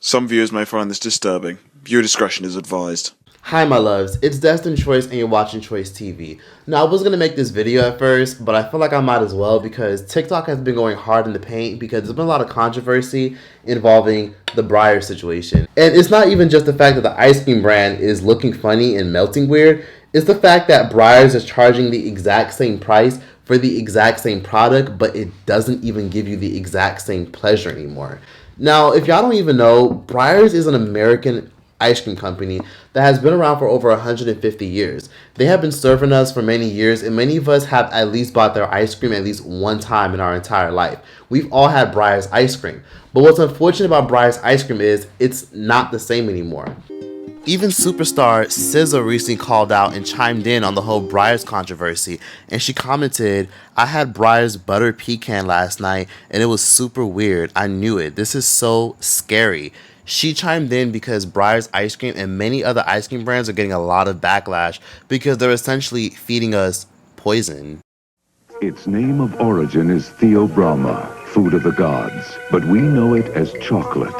Some viewers may find this disturbing. Viewer discretion is advised. Hi my loves, it's Destined Choice and you're watching Choice TV. Now I was going to make this video at first, but I feel like I might as well because TikTok has been going hard in the paint because there's been a lot of controversy involving the Breyers situation. And it's not even just the fact that the ice cream brand is looking funny and melting weird, it's the fact that Breyers is charging the exact same price for the exact same product, but it doesn't even give you the exact same pleasure anymore. Now, if y'all don't even know, Breyers is an American ice cream company that has been around for over 150 years. They have been serving us for many years, and many of us have at least bought their ice cream at least one time in our entire life. We've all had Breyers ice cream. But what's unfortunate about Breyers ice cream is it's not the same anymore. Even superstar SZA recently called out and chimed in on the whole Breyers controversy, and she commented, "I had Breyers butter pecan last night and it was super weird. I knew it. This is so scary." She chimed in because Breyers ice cream and many other ice cream brands are getting a lot of backlash because they're essentially feeding us poison. Its name of origin is Theobrahma, food of the gods, but we know it as chocolate.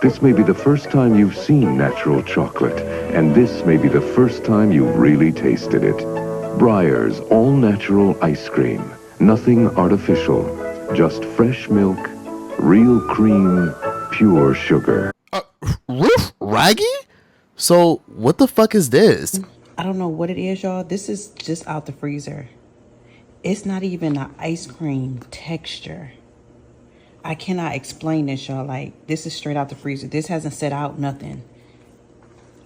This may be the first time you've seen natural chocolate, and this may be the first time you've really tasted it. Breyers all-natural ice cream. Nothing artificial. Just fresh milk, real cream, pure sugar. Raggy? So, what the fuck is this? I don't know what it is, y'all. This is just out the freezer. It's not even an ice cream texture. I cannot explain this, y'all. Like, this is straight out the freezer. This hasn't set out nothing.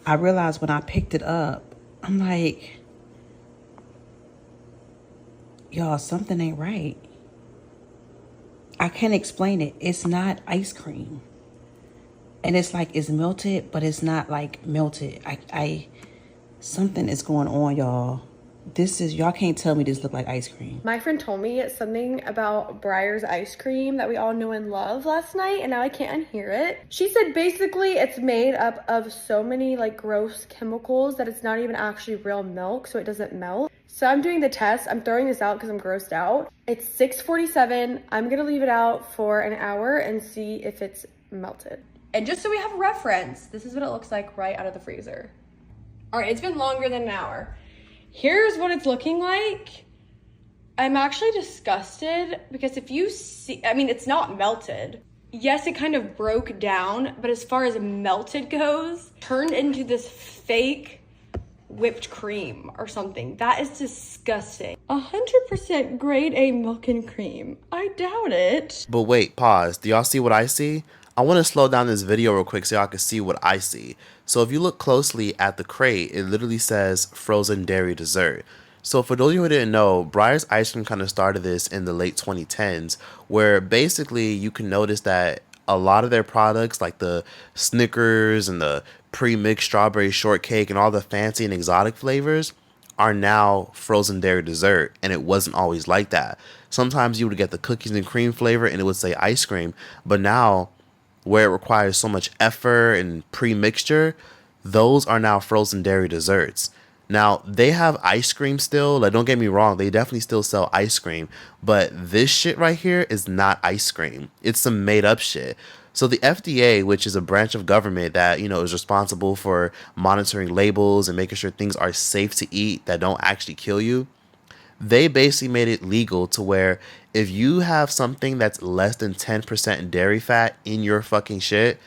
I realized when I picked it up, I'm like, y'all, something ain't right. I can't explain it. It's not ice cream. And it's like, it's melted, but it's not like melted. Something is going on, y'all. Y'all can't tell me this look like ice cream. My friend told me something about Breyers ice cream that we all know and love last night, and now I can't unhear it. She said basically it's made up of so many like gross chemicals that it's not even actually real milk, so it doesn't melt. So I'm doing the test. I'm throwing this out because I'm grossed out. It's 6:47. I'm gonna leave it out for an hour and see if it's melted. And just so we have a reference, this is what it looks like right out of the freezer. All right, it's been longer than an hour. Here's what it's looking like. I'm actually disgusted because if you see, I mean, it's not melted. Yes, it kind of broke down, but as far as melted goes, turned into this fake whipped cream or something. That is disgusting. 100% grade A milk and cream. I doubt it. But wait, pause. Do y'all see what I see? I want to slow down this video real quick so y'all can see what I see. So if you look closely at the crate, it literally says frozen dairy dessert. So for those of you who didn't know, Breyers ice cream kind of started this in the late 2010s, where basically you can notice that a lot of their products like the Snickers and the pre-mixed strawberry shortcake and all the fancy and exotic flavors are now frozen dairy dessert, and it wasn't always like that. Sometimes you would get the cookies and cream flavor and it would say ice cream, but now where it requires so much effort and pre-mixture, those are now frozen dairy desserts. Now, they have ice cream still. Like, don't get me wrong, they definitely still sell ice cream, but this shit right here is not ice cream. It's some made up shit. So the FDA, which is a branch of government that, you know, is responsible for monitoring labels and making sure things are safe to eat that don't actually kill you, they basically made it legal to where if you have something that's less than 10% dairy fat in your fucking shit,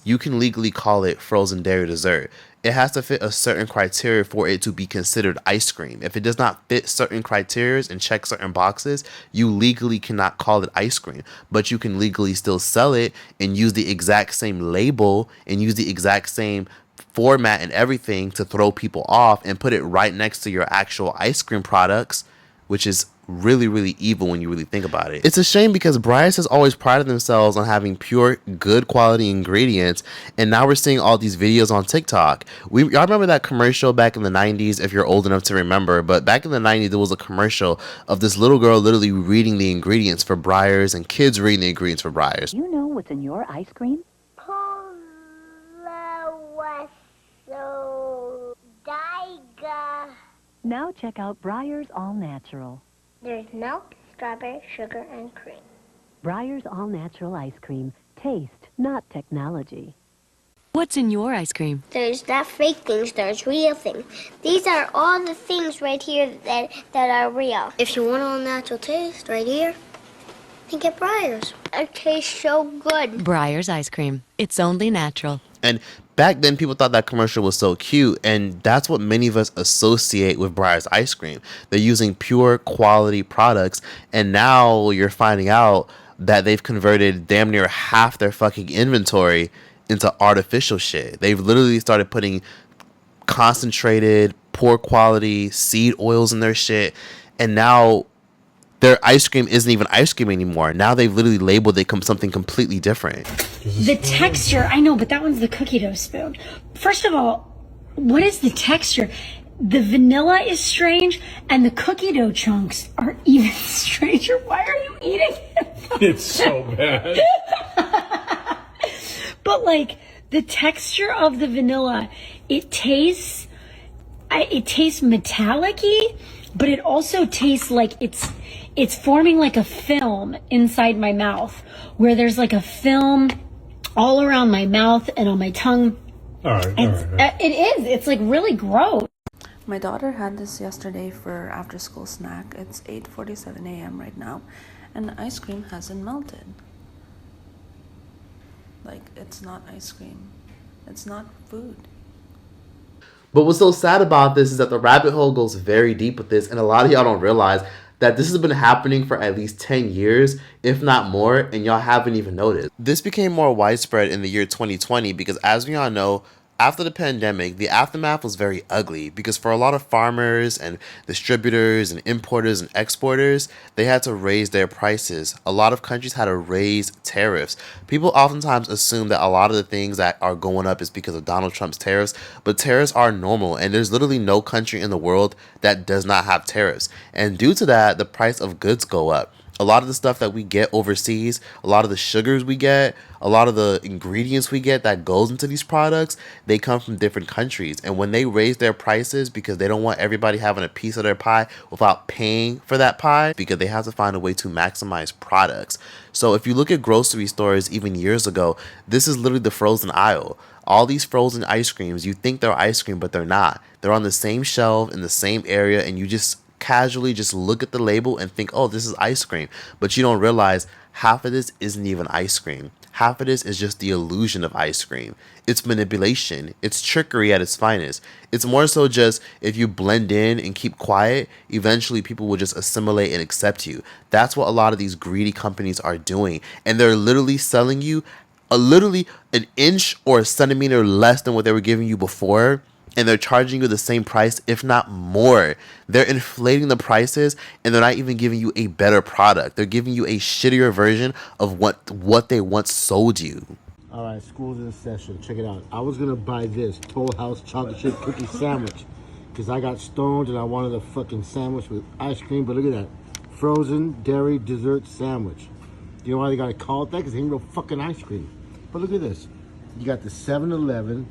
you can legally call it frozen dairy dessert. It has to fit a certain criteria for it to be considered ice cream. If it does not fit certain criteria and check certain boxes, you legally cannot call it ice cream. But you can legally still sell it and use the exact same label and use the exact same format and everything to throw people off and put it right next to your actual ice cream products, which is really, really evil when you really think about it. It's a shame because Breyers has always prided themselves on having pure, good quality ingredients, and now we're seeing all these videos on TikTok. Y'all remember that commercial back in the 90s, if you're old enough to remember, but back in the 90s, there was a commercial of this little girl literally reading the ingredients for Breyers and kids reading the ingredients for Breyers. You know what's in your ice cream? Now check out Breyers All Natural. There's milk, strawberry, sugar, and cream. Breyers All Natural Ice Cream. Taste, not technology. What's in your ice cream? There's not fake things, there's real things. These are all the things right here that are real. If you want all natural taste right here, then get Breyers. It tastes so good. Breyers ice cream. It's only natural. And back then, people thought that commercial was so cute, and that's what many of us associate with Breyers ice cream. They're using pure quality products, and now you're finding out that they've converted damn near half their fucking inventory into artificial shit. They've literally started putting concentrated, poor quality seed oils in their shit, and now their ice cream isn't even ice cream anymore. Now they've literally labeled it something completely different. The texture, I know, but that one's the cookie dough spoon. First of all, what is the texture? The vanilla is strange, and the cookie dough chunks are even stranger. Why are you eating it? It's so bad. But like the texture of the vanilla, it tastes metallic-y, but it also tastes like it's forming like a film inside my mouth, where there's like a film all around my mouth and on my tongue. All right. It is. It's like really gross. My daughter had this yesterday for after school snack. It's 8:47 a.m. right now, and the ice cream hasn't melted. Like, it's not ice cream. It's not food. But what's so sad about this is that the rabbit hole goes very deep with this, and a lot of y'all don't realize that this has been happening for at least 10 years, if not more, and y'all haven't even noticed. This became more widespread in the year 2020 because, as we all know, after the pandemic, the aftermath was very ugly because for a lot of farmers and distributors and importers and exporters, they had to raise their prices. A lot of countries had to raise tariffs. People oftentimes assume that a lot of the things that are going up is because of Donald Trump's tariffs, but tariffs are normal, and there's literally no country in the world that does not have tariffs. And due to that, the price of goods go up. A lot of the stuff that we get overseas, a lot of the sugars we get, a lot of the ingredients we get that goes into these products, they come from different countries. And when they raise their prices because they don't want everybody having a piece of their pie without paying for that pie, because they have to find a way to maximize products. So if you look at grocery stores even years ago, this is literally the frozen aisle. All these frozen ice creams, you think they're ice cream, but they're not. They're on the same shelf in the same area, and you just casually just look at the label and think, oh, this is ice cream. But you don't realize half of this isn't even ice cream. Half of this is just the illusion of ice cream. It's manipulation. It's trickery at its finest. It's more so just if you blend in and keep quiet, eventually people will just assimilate and accept you. That's what a lot of these greedy companies are doing. And they're literally selling you literally an inch or a centimeter less than what they were giving you before. And they're charging you the same price, if not more. They're inflating the prices, and they're not even giving you a better product. They're giving you a shittier version of what they once sold you. All right, school's in session. Check it out. I was going to buy this Toll House chocolate chip cookie sandwich because I got stoned and I wanted a fucking sandwich with ice cream. But look at that. Frozen dairy dessert sandwich. You know why they got to call it that? Because it ain't no fucking ice cream. But look at this. You got the 7-Eleven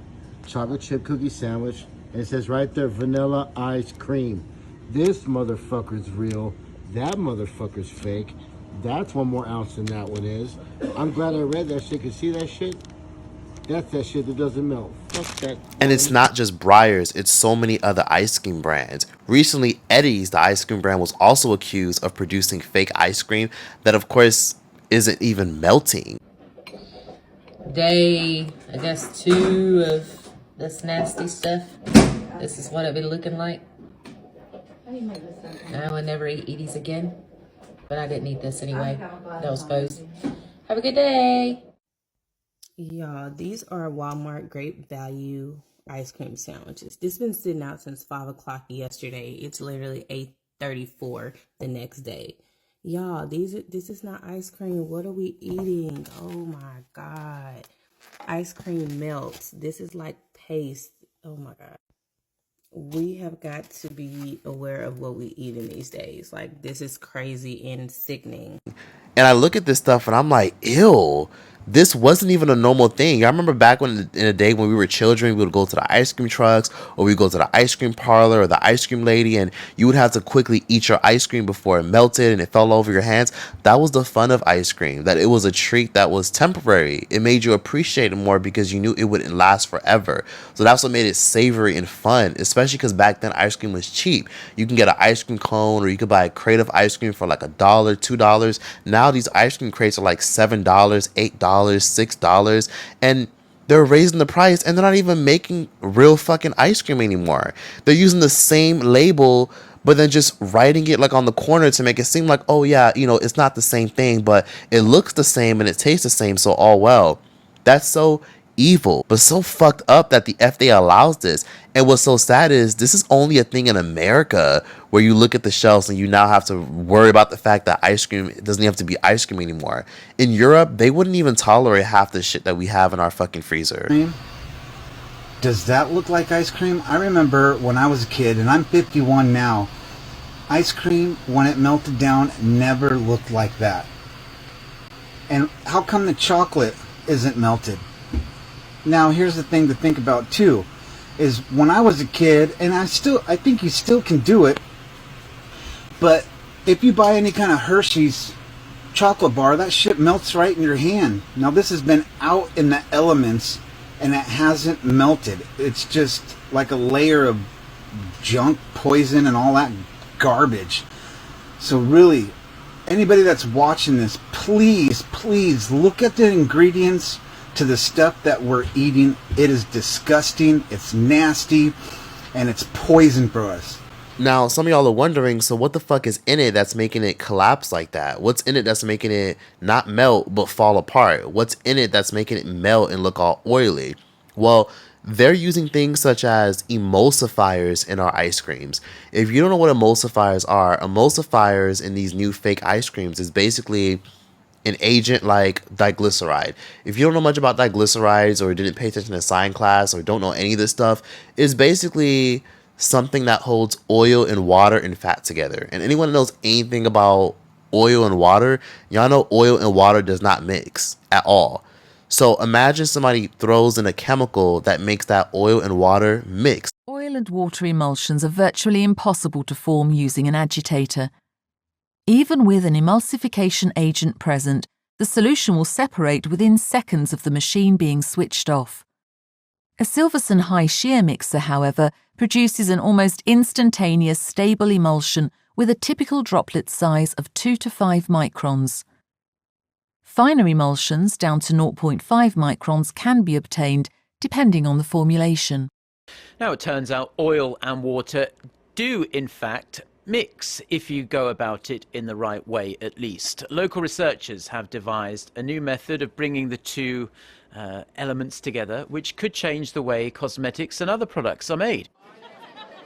chocolate chip cookie sandwich, and it says right there, vanilla ice cream. This motherfucker's real. That motherfucker's fake. That's 1 more ounce than that one is. I'm glad I read that shit. Cause see that shit? That's that shit that doesn't melt. Fuck that. And it's not just Breyers, it's so many other ice cream brands. Recently, Eddie's, the ice cream brand, was also accused of producing fake ice cream that, of course, isn't even melting. Day, I guess, 2 of this nasty stuff. This is what it be looking like. I will never eat Edie's again, but I didn't eat this anyway. That was Foe's. Have a good day. Y'all, these are Walmart Great Value ice cream sandwiches. This has been sitting out since 5 o'clock yesterday. It's literally 8:34 the next day. Y'all, this is not ice cream. What are we eating? Oh my God. Ice cream melts. This is like paste. Oh my God. We have got to be aware of what we eat in these days. Like, this is crazy and sickening. And I look at this stuff and I'm like, ew. This wasn't even a normal thing. I remember back when in the day when we were children, we would go to the ice cream trucks, or we go to the ice cream parlor or the ice cream lady, and you would have to quickly eat your ice cream before it melted and it fell over your hands. That was the fun of ice cream, that it was a treat that was temporary. It made you appreciate it more because you knew it wouldn't last forever. So that's what made it savory and fun, especially because back then ice cream was cheap. You can get an ice cream cone, or you could buy a crate of ice cream for like $1, $2. Now these ice cream crates are like $7, $8, $6, and they're raising the price, and they're not even making real fucking ice cream anymore. They're using the same label, but then just writing it like on the corner to make it seem like, oh yeah, you know, it's not the same thing, but it looks the same and it tastes the same, so all well. That's so evil, but so fucked up that the FDA allows this. And what's so sad is this is only a thing in America, where you look at the shelves and you now have to worry about the fact that ice cream doesn't have to be ice cream anymore. In Europe, they wouldn't even tolerate half the shit that we have in our fucking freezer. Does that look like ice cream? I remember when I was a kid, and I'm 51 now, ice cream, when it melted down, never looked like that. And how come the chocolate isn't melted? Now, here's the thing to think about too, is when I was a kid, and I think you still can do it, but if you buy any kind of Hershey's chocolate bar, that shit melts right in your hand. Now, this has been out in the elements, and it hasn't melted. It's just like a layer of junk, poison, and all that garbage. So really, anybody that's watching this, please, please look at the ingredients to the stuff that we're eating. It is disgusting, it's nasty, and it's poison for us. Now, some of y'all are wondering, so what the fuck is in it that's making it collapse like that? What's in it that's making it not melt but fall apart? What's in it that's making it melt and look all oily? Well, they're using things such as emulsifiers in our ice creams. If you don't know what emulsifiers in these new fake ice creams is basically an agent like diglyceride. If you don't know much about diglycerides, or didn't pay attention to science class, or don't know any of this stuff, it's basically something that holds oil and water and fat together. And anyone that knows anything about oil and water, y'all know oil and water does not mix at all. So imagine somebody throws in a chemical that makes that oil and water mix. Oil and water emulsions are virtually impossible to form using an agitator. Even with an emulsification agent present, the solution will separate within seconds of the machine being switched off. A Silverson high shear mixer, however, produces an almost instantaneous stable emulsion with a typical droplet size of 2 to 5 microns. Finer emulsions down to 0.5 microns can be obtained, depending on the formulation. Now, it turns out oil and water do, in fact, mix if you go about it in the right way, at least. Local researchers have devised a new method of bringing the two elements together, which could change the way cosmetics and other products are made.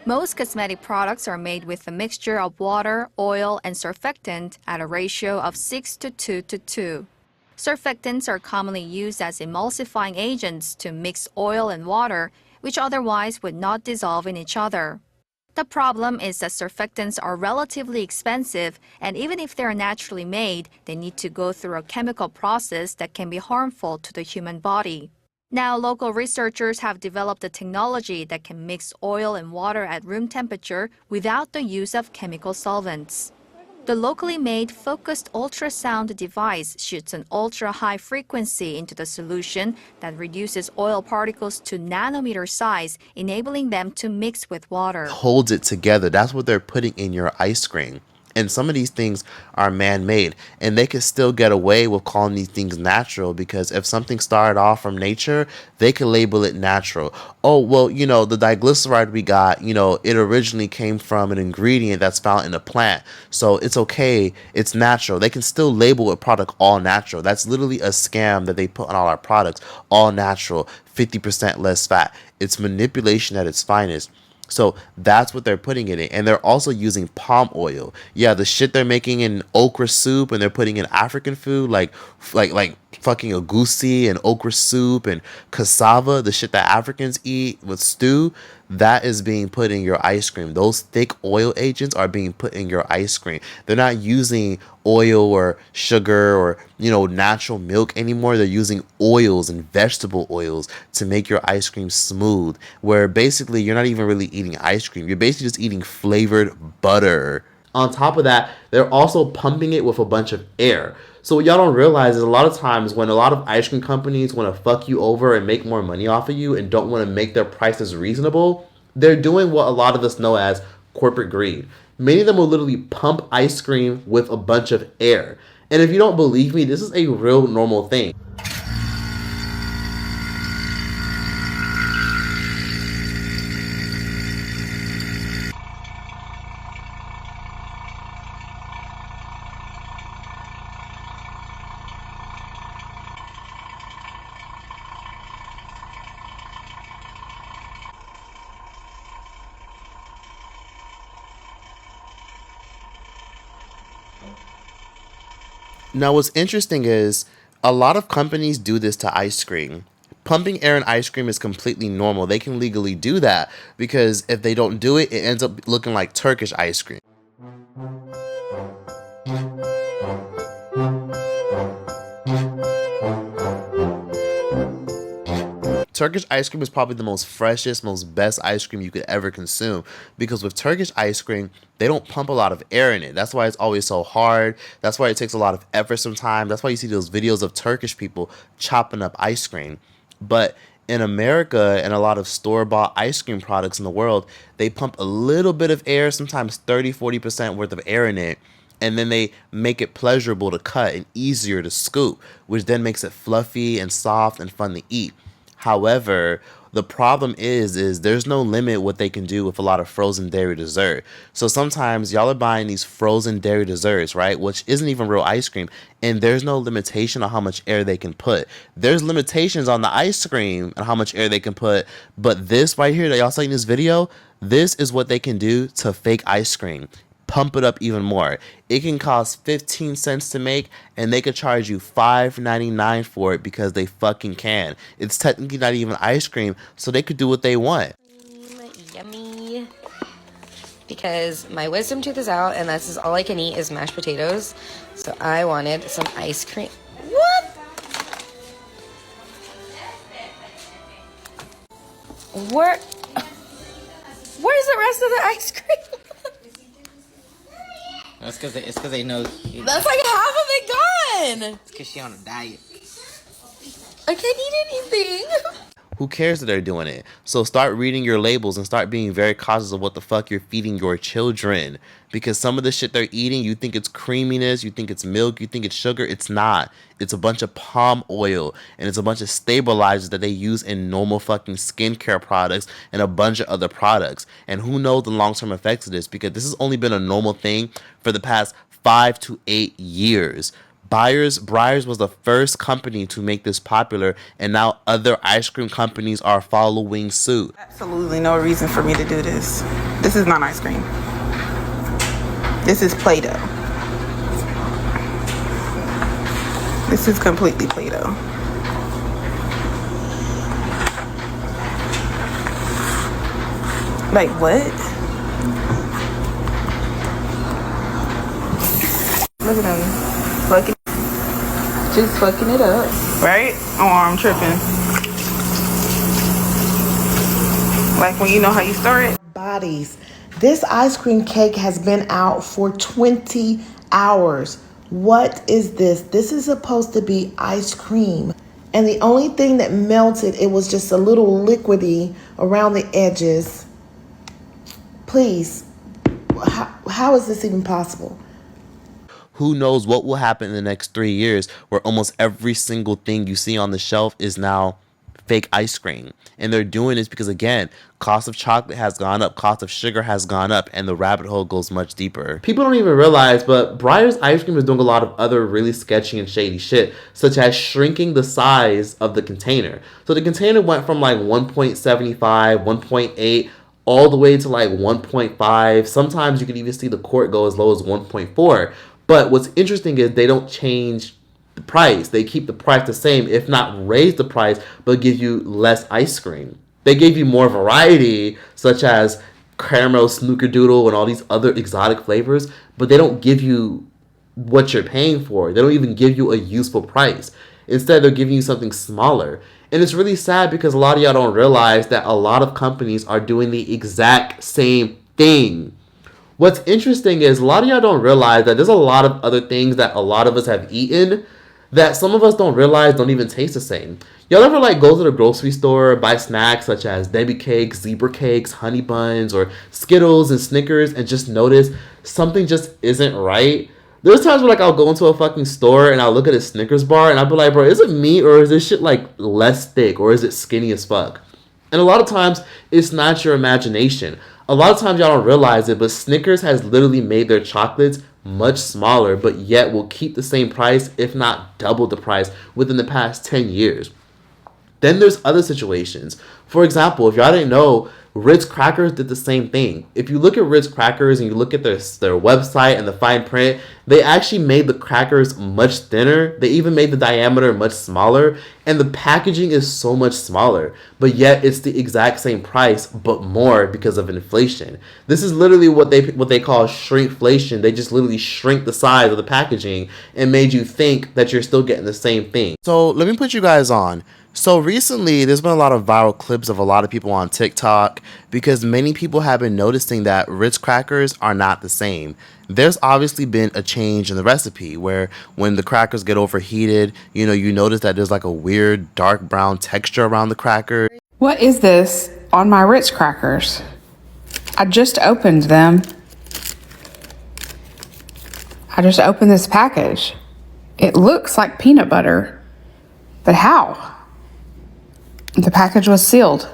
Most cosmetic products are made with a mixture of water, oil, and surfactant at a ratio of 6 to 2 to 2. Surfactants are commonly used as emulsifying agents to mix oil and water, which otherwise would not dissolve in each other. The problem is that surfactants are relatively expensive, and even if they are naturally made, they need to go through a chemical process that can be harmful to the human body. Now, local researchers have developed a technology that can mix oil and water at room temperature without the use of chemical solvents. The locally made focused ultrasound device shoots an ultra-high frequency into the solution that reduces oil particles to nanometer size, enabling them to mix with water. Holds it together. That's what they're putting in your ice cream. And some of these things are man-made, and they can still get away with calling these things natural, because if something started off from nature, they can label it natural. Oh, well, you know, the diglyceride we got, you know, it originally came from an ingredient that's found in a plant, so it's okay, it's natural. They can still label a product all natural. That's literally a scam that they put on all our products. All natural, 50% less fat. It's manipulation at its finest. So that's what they're putting in it. And they're also using palm oil. Yeah, the shit they're making in okra soup and they're putting in African food, like fucking agusi and okra soup and cassava, the shit that Africans eat with stew, that is being put in your ice cream. Those thick oil agents are being put in your ice cream. They're not using oil or sugar or, you know, natural milk anymore. They're using oils and vegetable oils to make your ice cream smooth, where basically you're not even really eating ice cream. You're basically just eating flavored butter. On top of that, they're also pumping it with a bunch of air. So what y'all don't realize is a lot of times when a lot of ice cream companies want to fuck you over and make more money off of you and don't want to make their prices reasonable, they're doing what a lot of us know as corporate greed. Many of them will literally pump ice cream with a bunch of air. And if you don't believe me, this is a real normal thing. Now, what's interesting is a lot of companies do this to ice cream. Pumping air in ice cream is completely normal. They can legally do that because if they don't do it, it ends up looking like Turkish ice cream. Turkish ice cream is probably the most freshest, most best ice cream you could ever consume, because with Turkish ice cream, they don't pump a lot of air in it. That's why it's always so hard. That's why it takes a lot of effort sometimes. That's why you see those videos of Turkish people chopping up ice cream. But in America and a lot of store-bought ice cream products in the world, they pump a little bit of air, sometimes 30-40% worth of air in it, and then they make it pleasurable to cut and easier to scoop, which then makes it fluffy and soft and fun to eat. However, the problem is there's no limit what they can do with a lot of frozen dairy dessert. So sometimes y'all are buying these frozen dairy desserts, right? Which isn't even real ice cream. And there's no limitation on how much air they can put. There's limitations on the ice cream and how much air they can put. But this right here that y'all seeing in this video, this is what they can do to fake ice cream. Pump it up even more. It can cost 15 cents to make, and they could charge you $5.99 for it because they fucking can. It's technically not even ice cream, so they could do what they want. Yummy. Because my wisdom tooth is out, and that's all I can eat is mashed potatoes. So I wanted some ice cream. What? Where's the rest of the ice cream? That's because they know. That's like half of it gone. It's because she on a diet. I can't eat anything. Who cares that they're doing it? So start reading your labels and start being very cautious of what the fuck you're feeding your children. Because some of the shit they're eating, you think it's creaminess, you think it's milk, you think it's sugar. It's not. It's a bunch of palm oil and it's a bunch of stabilizers that they use in normal fucking skincare products and a bunch of other products. And who knows the long-term effects of this, because this has only been a normal thing for the past 5 to 8 years. Breyers was the first company to make this popular, and now other ice cream companies are following suit. Absolutely no reason for me to do this. This is not ice cream. This is Play-Doh. This is completely Play-Doh. Like what? Look at them. Just fucking it up. Right? Oh, I'm tripping. Like when you know how you start it. Bodies. This ice cream cake has been out for 20 hours. What is this? This is supposed to be ice cream. And the only thing that melted, it was just a little liquidy around the edges. Please, how is this even possible? Who knows what will happen in the next 3 years, where almost every single thing you see on the shelf is now fake ice cream. And they're doing this because, again, cost of chocolate has gone up, cost of sugar has gone up, and the rabbit hole goes much deeper. People don't even realize, but Breyers ice cream is doing a lot of other really sketchy and shady shit, such as shrinking the size of the container. So the container went from like 1.75, 1.8, all the way to like 1.5. Sometimes you can even see the quart go as low as 1.4. But what's interesting is they don't change the price. They keep the price the same, if not raise the price, but give you less ice cream. They gave you more variety, such as caramel snickerdoodle and all these other exotic flavors, but they don't give you what you're paying for. They don't even give you a useful price. Instead, they're giving you something smaller. And it's really sad because a lot of y'all don't realize that a lot of companies are doing the exact same thing. What's interesting is a lot of y'all don't realize that there's a lot of other things that a lot of us have eaten that some of us don't realize don't even taste the same. Y'all ever like go to the grocery store, buy snacks such as Debbie cakes, zebra cakes, honey buns, or Skittles and Snickers and just notice something just isn't right? There's times where like I'll go into a fucking store and I'll look at a Snickers bar and I'll be like, bro, is it me or is this shit like less thick or is it skinny as fuck? And a lot of times it's not your imagination. A lot of times y'all don't realize it, but Snickers has literally made their chocolates much smaller, but yet will keep the same price, if not double the price, within the past 10 years. Then there's other situations. For example, if y'all didn't know, Ritz crackers did the same thing. If you look at Ritz crackers and you look at their website and the fine print, they actually made the crackers much thinner. They even made the diameter much smaller, and the packaging is so much smaller. But yet it's the exact same price, but more because of inflation. This is literally what they call shrinkflation. They just literally shrink the size of the packaging and made you think that you're still getting the same thing. So let me put you guys on. So recently, there's been a lot of viral clips of a lot of people on TikTok because many people have been noticing that Ritz crackers are not the same. There's obviously been a change in the recipe where when the crackers get overheated, you notice that there's like a weird dark brown texture around the cracker. What is this on my Ritz crackers? I just opened them. I just opened this package. It looks like peanut butter, but how? The package was sealed.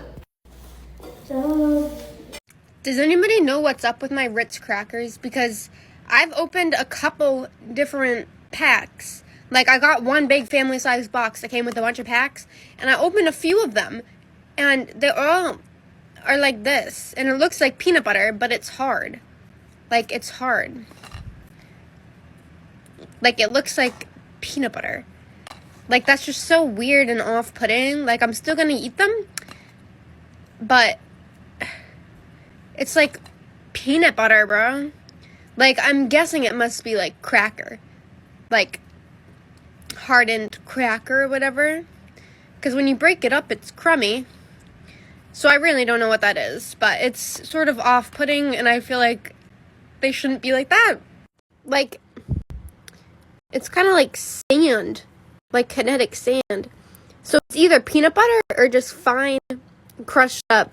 Does anybody know what's up with my Ritz crackers? Because I've opened a couple different packs. Like I got one big family size box that came with a bunch of packs, and I opened a few of them, and they all are like this, and it looks like peanut butter, but it's hard. Like it's hard. Like it looks like peanut butter. Like, that's just so weird and off-putting. Like, I'm still gonna eat them, but it's like peanut butter, bro. Like, I'm guessing it must be like cracker. Like, hardened cracker or whatever. Because when you break it up, it's crummy. So I really don't know what that is. But it's sort of off-putting, and I feel like they shouldn't be like that. Like, it's kind of like sand. Like kinetic sand. So it's either peanut butter or just fine crushed up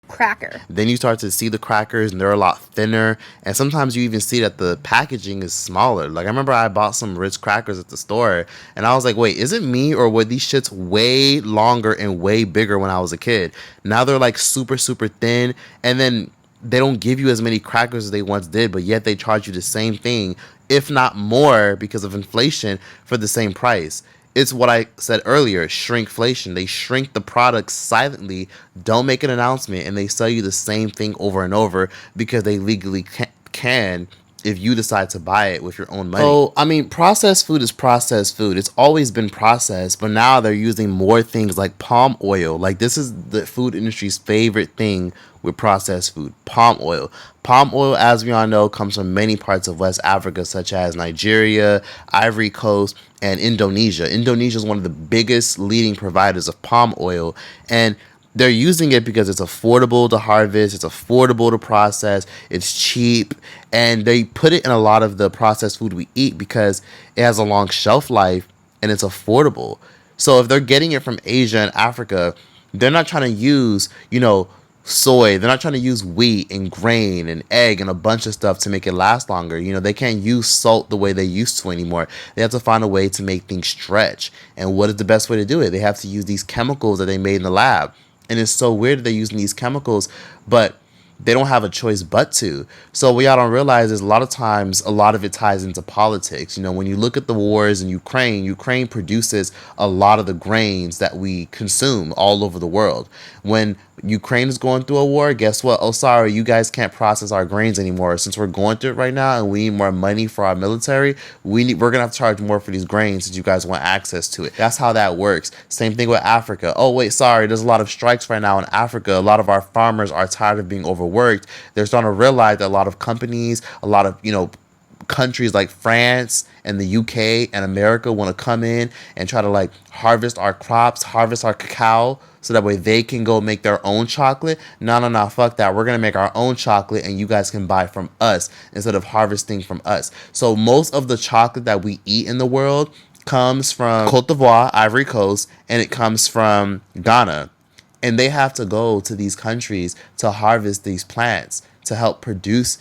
cracker. Then you start to see the crackers and they're a lot thinner, and sometimes you even see that the packaging is smaller. Like I remember I bought some Ritz crackers at the store and I was like, wait, is it me or were these shits way longer and way bigger when I was a kid? Now they're like super thin, and then they don't give you as many crackers as they once did, but yet they charge you the same thing, if not more, because of inflation for the same price. It's what I said earlier, shrinkflation. They shrink the product silently, don't make an announcement, and they sell you the same thing over and over because they legally can if you decide to buy it with your own money. So, I mean, processed food is processed food. It's always been processed, but now they're using more things like palm oil. Like, this is the food industry's favorite thing with processed food, palm oil. Palm oil, as we all know, comes from many parts of West Africa, such as Nigeria, Ivory Coast, and Indonesia. Indonesia is one of the biggest leading providers of palm oil, and they're using it because it's affordable to harvest, it's affordable to process, it's cheap, and they put it in a lot of the processed food we eat because it has a long shelf life and it's affordable. So if they're getting it from Asia and Africa, they're not trying to use, soy. They're not trying to use wheat and grain and egg and a bunch of stuff to make it last longer. They can't use salt the way they used to anymore. They have to find a way to make things stretch. And what is the best way to do it? They have to use these chemicals that they made in the lab. And it's so weird that they're using these chemicals, but they don't have a choice but to. So what y'all don't realize is a lot of times, a lot of it ties into politics. You know, when you look at the wars in Ukraine, Ukraine produces a lot of the grains that we consume all over the world. When Ukraine is going through a war, guess what? Oh, sorry, you guys can't process our grains anymore. Since we're going through it right now and we need more money for our military, we're gonna have to charge more for these grains since you guys want access to it. That's how that works. Same thing with Africa. Oh wait, sorry, there's a lot of strikes right now in Africa. A lot of our farmers are tired of being overworked. They're starting to realize that a lot of companies, a lot of, you know, countries like France and the UK and America want to come in and try to like harvest our crops, harvest our cacao, so that way they can go make their own chocolate. No, fuck that. We're going to make our own chocolate and you guys can buy from us instead of harvesting from us. So most of the chocolate that we eat in the world comes from Cote d'Ivoire, Ivory Coast, and it comes from Ghana. And they have to go to these countries to harvest these plants to help produce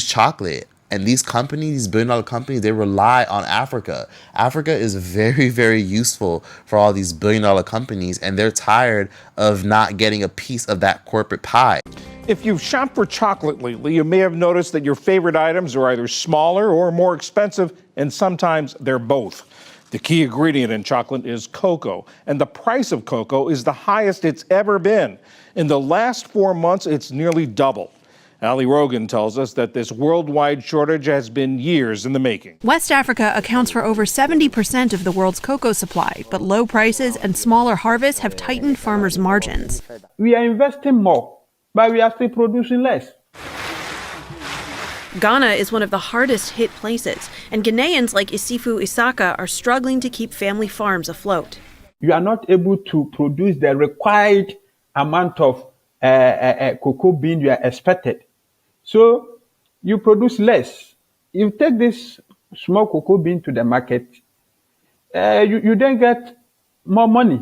chocolate. And these companies, these billion-dollar companies, they rely on Africa. Africa is very, very useful for all these billion-dollar companies, and they're tired of not getting a piece of that corporate pie. If you've shopped for chocolate lately, you may have noticed that your favorite items are either smaller or more expensive, and sometimes they're both. The key ingredient in chocolate is cocoa, and the price of cocoa is the highest it's ever been. In the last 4 months, it's nearly doubled. Ali Rogan tells us that this worldwide shortage has been years in the making. West Africa accounts for over 70% of the world's cocoa supply, but low prices and smaller harvests have tightened farmers' margins. We are investing more, but we are still producing less. Ghana is one of the hardest hit places, and Ghanaians like Isifu Isaka are struggling to keep family farms afloat. You are not able to produce the required amount of cocoa bean you are expected. So you produce less. You take this small cocoa bean to the market, you then get more money.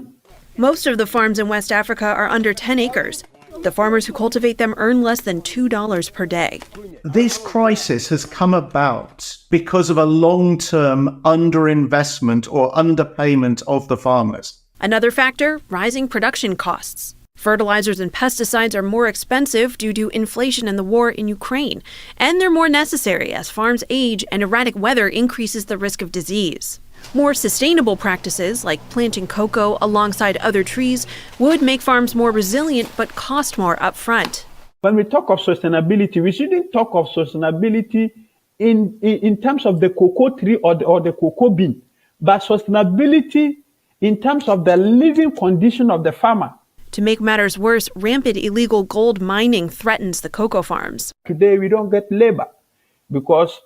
Most of the farms in West Africa are under 10 acres. The farmers who cultivate them earn less than $2 per day. This crisis has come about because of a long-term underinvestment or underpayment of the farmers. Another factor, rising production costs. Fertilizers and pesticides are more expensive due to inflation and the war in Ukraine, and they're more necessary as farms age and erratic weather increases the risk of disease. More sustainable practices, like planting cocoa alongside other trees, would make farms more resilient but cost more upfront. When we talk of sustainability, we shouldn't talk of sustainability in terms of the cocoa tree or the cocoa bean, but sustainability in terms of the living condition of the farmer. To make matters worse, rampant illegal gold mining threatens the cocoa farms. Today, we don't get labor because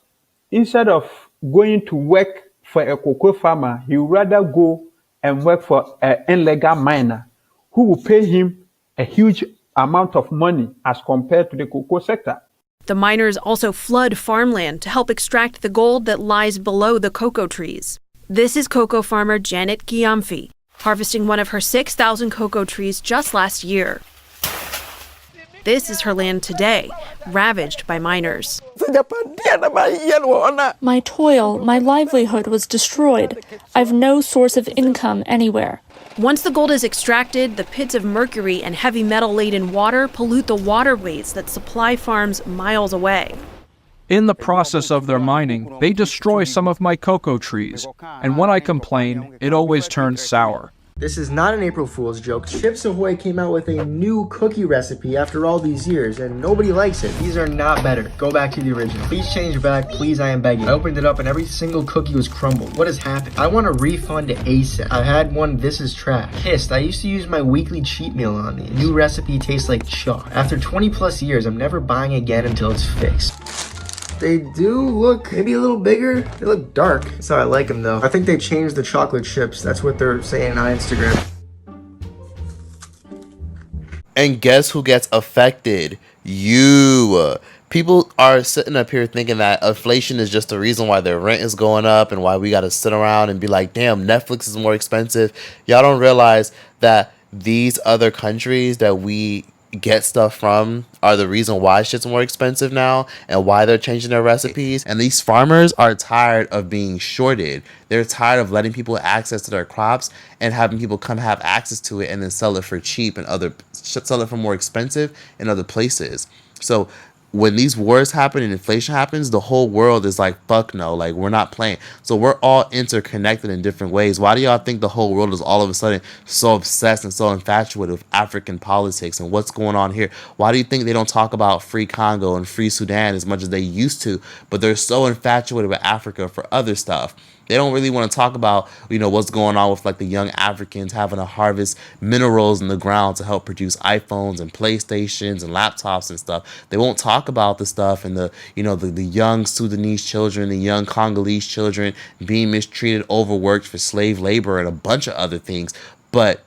instead of going to work for a cocoa farmer, he would rather go and work for an illegal miner who will pay him a huge amount of money as compared to the cocoa sector. The miners also flood farmland to help extract the gold that lies below the cocoa trees. This is cocoa farmer Janet Giamfi, harvesting one of her 6,000 cocoa trees just last year. This is her land today, ravaged by miners. My toil, my livelihood was destroyed. I've no source of income anywhere. Once the gold is extracted, the pits of mercury and heavy metal-laden water pollute the waterways that supply farms miles away. In the process of their mining, they destroy some of my cocoa trees, and when I complain, it always turns sour. This is not an April Fool's joke. Chips Ahoy came out with a new cookie recipe after all these years, and nobody likes it. These are not better. Go back to the original. Please change back, please, I am begging. I opened it up and every single cookie was crumbled. What has happened? I want a refund ASAP. I had one, this is trash. Pissed, I used to use my weekly cheat meal on these. New recipe tastes like chalk. After 20 plus years, I'm never buying again until it's fixed. They do look maybe a little bigger. They look dark. That's how I like them though. I think they changed the chocolate chips. That's what they're saying on Instagram. And guess who gets affected? You. People are sitting up here thinking that inflation is just the reason why their rent is going up and why we got to sit around and be like, damn, Netflix is more expensive. Y'all don't realize that these other countries that we get stuff from are the reason why shit's more expensive now and why they're changing their recipes. And these farmers are tired of being shorted. They're tired of letting people access to their crops and having people come have access to it and then sell it for cheap and sell it for more expensive in other places. So when these wars happen and inflation happens, the whole world is like, fuck no, like we're not playing. So we're all interconnected in different ways. Why do y'all think the whole world is all of a sudden so obsessed and so infatuated with African politics and what's going on here? Why do you think they don't talk about free Congo and free Sudan as much as they used to, but they're so infatuated with Africa for other stuff? They don't really want to talk about, you know, what's going on with like the young Africans having to harvest minerals in the ground to help produce iPhones and PlayStations and laptops and stuff. They won't talk about the stuff and the, you know, the young Sudanese children, the young Congolese children being mistreated, overworked for slave labor and a bunch of other things. But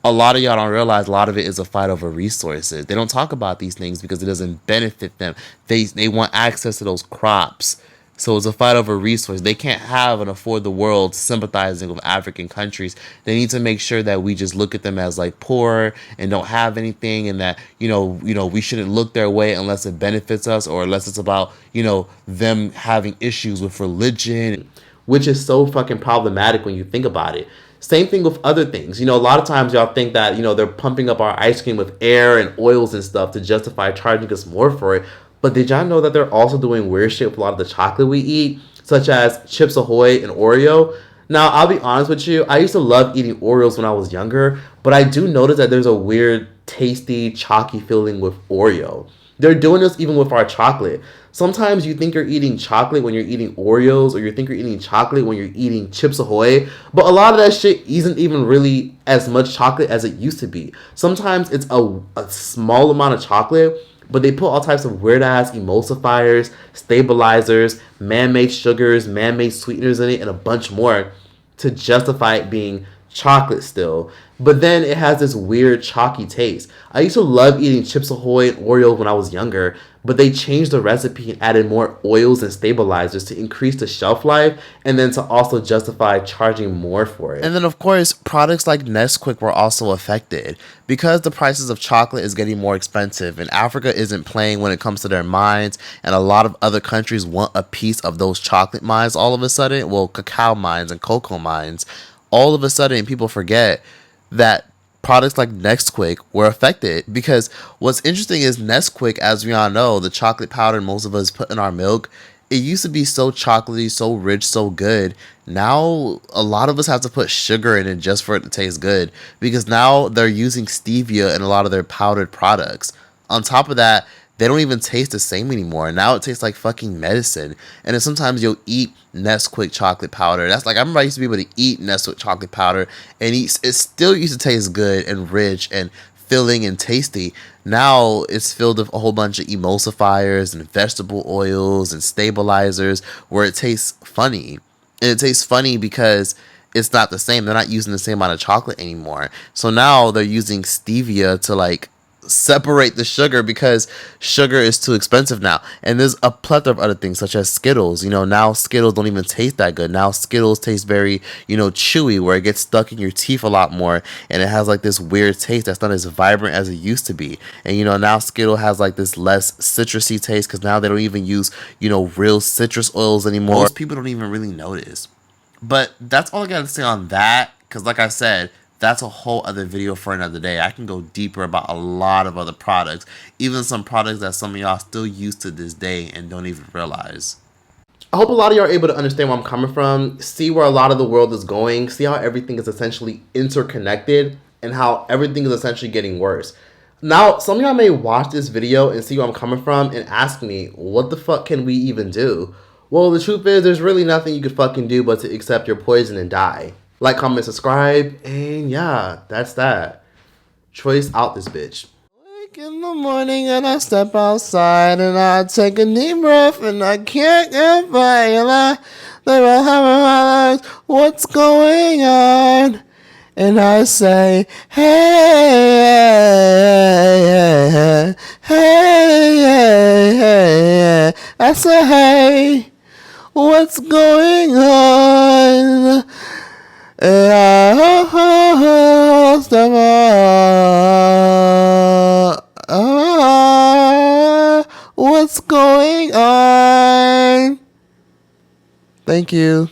a lot of y'all don't realize a lot of it is a fight over resources. They don't talk about these things because it doesn't benefit them. They want access to those crops. So it's a fight over resources. They can't have and afford the world sympathizing with African countries. They need to make sure that we just look at them as like poor and don't have anything, and that, you know, we shouldn't look their way unless it benefits us or unless it's about, you know, them having issues with religion, which is so fucking problematic when you think about it. Same thing with other things. You know, a lot of times y'all think that, you know, they're pumping up our ice cream with air and oils and stuff to justify charging us more for it. But did y'all know that they're also doing weird shit with a lot of the chocolate we eat, such as Chips Ahoy and Oreo? Now, I'll be honest with you, I used to love eating Oreos when I was younger, but I do notice that there's a weird, tasty, chalky feeling with Oreo. They're doing this even with our chocolate. Sometimes you think you're eating chocolate when you're eating Oreos, or you think you're eating chocolate when you're eating Chips Ahoy, but a lot of that shit isn't even really as much chocolate as it used to be. Sometimes it's a small amount of chocolate, but they put all types of weird-ass emulsifiers, stabilizers, man-made sugars, man-made sweeteners in it, and a bunch more to justify it being chocolate still. But then it has this weird chalky taste. I used to love eating Chips Ahoy and Oreos when I was younger, but they changed the recipe and added more oils and stabilizers to increase the shelf life and then to also justify charging more for it. And then of course, products like Nesquik were also affected. Because the prices of chocolate is getting more expensive and Africa isn't playing when it comes to their mines, and a lot of other countries want a piece of those chocolate mines all of a sudden, well, cacao mines and cocoa mines, all of a sudden people forget that products like Nesquik were affected. Because what's interesting is Nesquik, as we all know, the chocolate powder most of us put in our milk, it used to be so chocolatey, so rich, so good. Now a lot of us have to put sugar in it just for it to taste good, because now they're using stevia in a lot of their powdered products. On top of that, they don't even taste the same anymore. Now it tastes like fucking medicine. And then sometimes you'll eat Nesquik chocolate powder. That's like, I remember I used to be able to eat Nesquik chocolate powder and it still used to taste good and rich and filling and tasty. Now it's filled with a whole bunch of emulsifiers and vegetable oils and stabilizers where it tastes funny. And it tastes funny because it's not the same. They're not using the same amount of chocolate anymore. So now they're using stevia to like separate the sugar, because sugar is too expensive now. And there's a plethora of other things such as Skittles. You know, now Skittles don't even taste that good. Now Skittles taste very, you know, chewy, where it gets stuck in your teeth a lot more, and it has like this weird taste that's not as vibrant as it used to be. And you know, now Skittle has like this less citrusy taste because now they don't even use, you know, real citrus oils anymore. Most people don't even really notice. But that's all I gotta say on that, because like I said, that's a whole other video for another day. I can go deeper about a lot of other products, even some products that some of y'all still use to this day and don't even realize. I hope a lot of y'all are able to understand where I'm coming from, see where a lot of the world is going, see how everything is essentially interconnected and how everything is essentially getting worse. Now, some of y'all may watch this video and see where I'm coming from and ask me, what the fuck can we even do? Well, the truth is, there's really nothing you could fucking do but to accept your poison and die. Like, comment, subscribe, and yeah, that's that. Choice out this bitch. Wake in the morning and I step outside and I take a deep breath and I can't get by and I never have realized what's going on. And I say, hey, hey, I say, hey, what's going on? And I step on. Thank you.